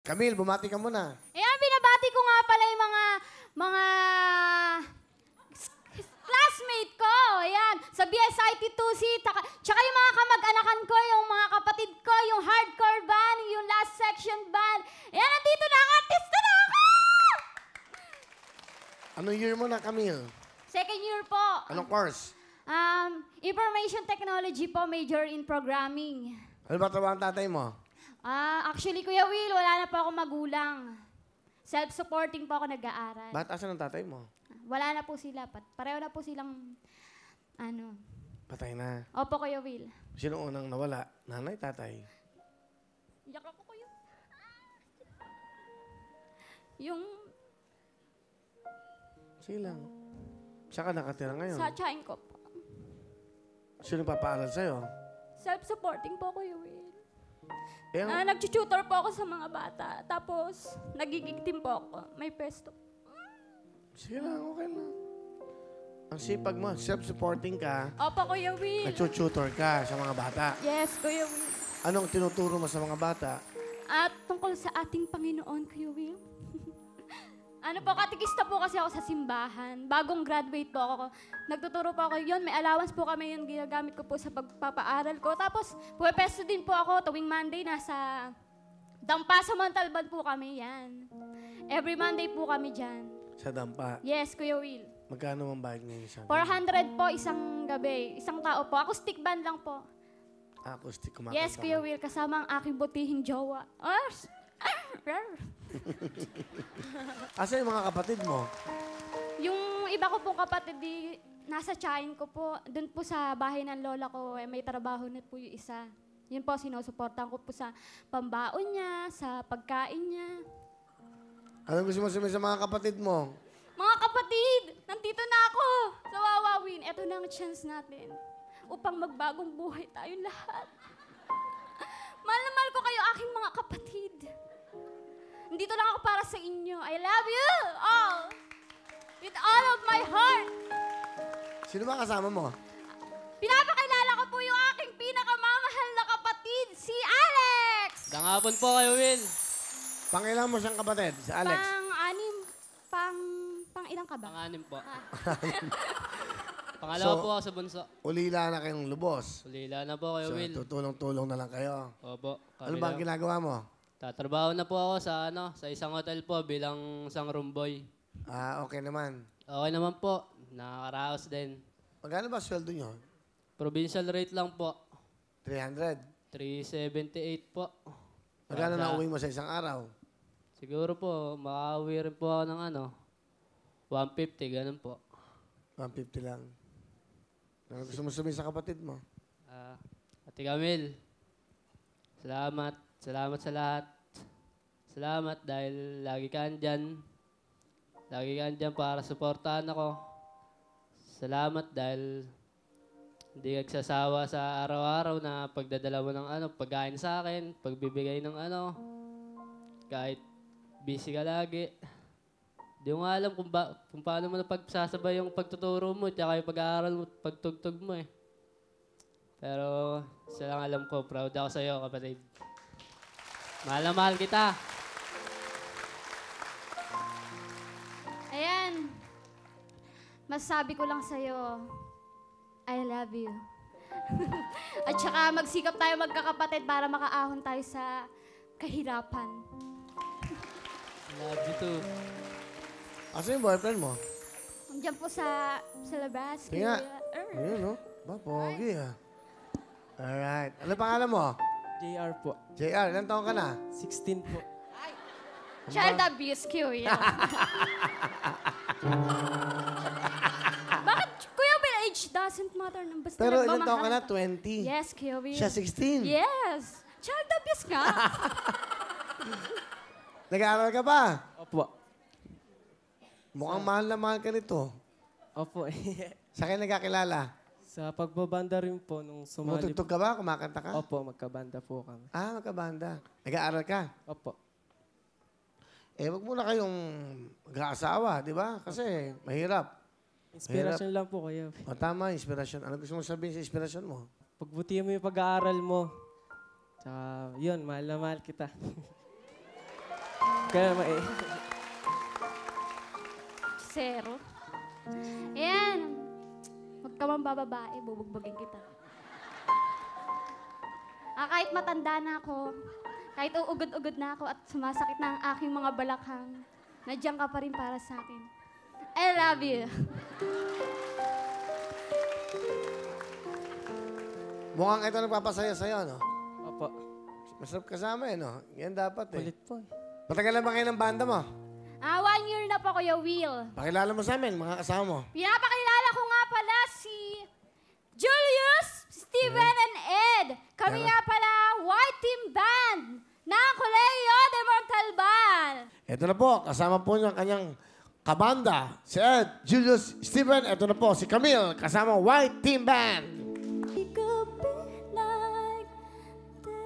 Camille, bumati ka muna. Ayan, binabati ko nga pala yung mga classmate ko. Ayan, sa BSIT 2C, tsaka yung mga kamag-anakan ko, yung mga kapatid ko, yung hardcore band, yung last section band. Ayan, nandito na ako, artista na ako! Anong year mo na, Camille? Second year po. Anong course? Information technology po, major in programming. Ano ba trabaho ang tatay mo? Actually, Kuya Will, wala na po ako magulang. Self-supporting po ako nag-aaral. Ba't asan ang tatay mo? Wala na po sila. Pareho na po silang, Patay na. Opo, Kuya Will. Sino unang nawala? Nanay, tatay? Iyak ako, Kuya. Yung Sige lang. Saan ka nakatira ngayon? sa tiyahin ko po. Sino papaaral sa'yo? Self-supporting po, Kuya Will. Eh, Nag-tutor po ako sa mga bata. Tapos, nagigig din po ako. May pesto. sige lang, okay lang. Ang sipag mo, self-supporting ka, Opo, Kuya Will. nag-tutor ka sa mga bata. Yes, Kuya Will. Anong tinuturo mo sa mga bata? At tungkol sa ating Panginoon, Kuya Will. Katikista po kasi ako sa simbahan. Bagong graduate po ako. Nagtuturo po ako yun. May allowance po kami yun. Ginagamit ko po sa pagpapaaral ko. Tapos, puwepesto din po ako tuwing Monday. Nasa Dampa sa Montalban po kami. Yan. Every Monday po kami dyan. Sa Dampa. Yes, Kuya Will. Magkano ang bayad ngayon isang? 400 po isang gabi. Isang tao po. Acoustic band lang po. Acoustic, kumakanta Yes, Kuya ka. Will. Kasama ang aking butihing jowa. Asa yung mga kapatid mo? Yung iba ko pong kapatid, nasa tiyahin ko po. Doon po sa bahay ng lola ko, may trabaho na po yung isa. Yun po, sinusuportahan ko po sa pambaon niya, sa pagkain niya. Anong gusto mo sabihin sa mga kapatid mo? Mga kapatid, nandito na ako sa Wawawin. Ito na ang chance natin upang magbagong buhay tayong lahat. Mahal na mahal ko kayo, aking mga kapatid. Nandito lang ako para sa inyo. I love you all. With all of my heart. Sino ba kasama mo? Pinapakilala ko po yung aking pinakamamahal na kapatid, si Alex! Dangapon po kayo, Will. Pangilan mo siyang kapatid, si Alex. Pang-anim, pang-ilang ka ba? Pang-anim po. Pangalawa So, po ako sa bunso. Ulila na kayong lubos. Ulila na po kayo, So, Will. tutulong-tulong na lang kayo. Opo. Ano ba ang ginagawa mo? Tatrabaho na po ako sa isang hotel po bilang isang room boy. Okay naman. Okay naman po. Nakakaraos din. Magkano ba sweldo nyo? Provincial rate lang po. 300. 378 po. Magkano na uwi mo sa isang araw? Siguro po, makauwi rin po ako ng 150, ganun po. 150 lang. Ano gusto mo sabihin sa kapatid mo? Ate Camille, salamat. Salamat sa lahat. Salamat dahil lagi ka andyan. Lagi ka andyan para suportahan ako. Salamat dahil hindi ka nagsasawa sa araw-araw na pagdadala mo ng pagkain sa akin, pagbibigay ng kahit busy ka lagi. Hindi ko nga alam kung paano mo napagsasabay yung pagtuturo mo at yung pag-aaral mo, pagtugtog mo eh. Pero isa lang alam ko, proud ako sa iyo, kapatid. Mahal na mahal kita. Ayan. Masasabi ko lang sa'yo, I love you. At saka magsikap tayo magkakapatid para makaahon tayo sa kahirapan. Love you too. Asa yung boyfriend mo? Andiyan po sa labas. Sige nga. Kuya. Ayun, no? Ba, pogi ah. Alright. Ano pangalan mo? JR po. JR, ilan taon ka na? 16 po. Child abuse, Kuya. Bakit, Kuya Will, age doesn't matter. Basta Pero ilan taon ka nagmamahal na? 20. Yes, Kuya Will. Siya 16. Yes. Child abuse nga. Nag-aaral ka ba? Opo. Mukhang mahal na mahal ka nito. Opo. Sa akin nagkakilala. Sa pagbabanda rin po nung sumali. Tumutugtog ka ba? Kumakanta ka? Opo, magkabanda po kami. Magkabanda. Nag-aaral ka? Opo. Wag muna kayong mag-aasawa, di ba? Kasi mahirap. Inspiration lang po kayo. Tama, inspirasyon. Ano gusto mo sabihin sa inspirasyon mo? Pagbutihan mo yung pag-aaral mo. Tsaka, yun, mahal na mahal kita. Kaya Zero. Ayan. Huwag ka mang bababae, bubugbagin kita. Kahit matanda na ako, kahit uugod-ugod na ako at sumasakit na ang aking mga balakhang, nandiyan ka pa rin para sa akin. I love you. Mukhang ito nagpapasaya sa'yo, no? Opo. Masarap kasama, no? Yan dapat, eh. Kulit po. Matagal na ba kayo ng banda mo? 1 year na po, Kuya Will. Pakilala mo sa amin, mga kasama mo. Pinapakilala ko nga pala si Julius, Steven, and Ed. Kami Yan. nga pala, White Team Band ng Colegio de Montalban. Ito na po, kasama po niya ang kanyang kabanda. Si Ed, Julius, Steven, ito na po, si Camille, kasama White Team Band. It could be like that.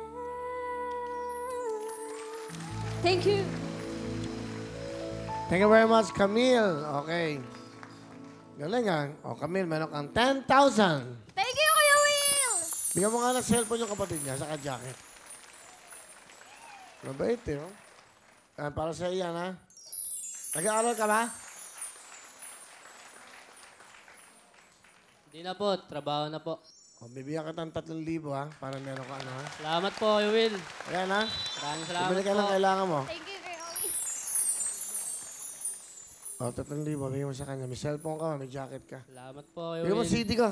Thank you. Thank you very much, Camille. Okay. Galing ah. O, Camille, meron kang 10,000. Thank you, Kuya Will. Bigyan mo nga ng cellphone yung kapatid niya, saka jacket. Mabait eh, oh. Para sa iyan, ha? Nag-aaral ka ba? Hindi na po, trabaho na po. O, bibigyan ka ng 3,000, ha? Para meron ka, ano, ha? Salamat po, Kuya Will. Ayan, ha? Maraming salamat Bumili ka po. ng kailangan mo. Thank you, Kuya Will. O, 3,000, bigyan mo sa kanya. May cellphone ka, may jacket ka. Salamat po, Kuya Bigyan mo Will. CD ka.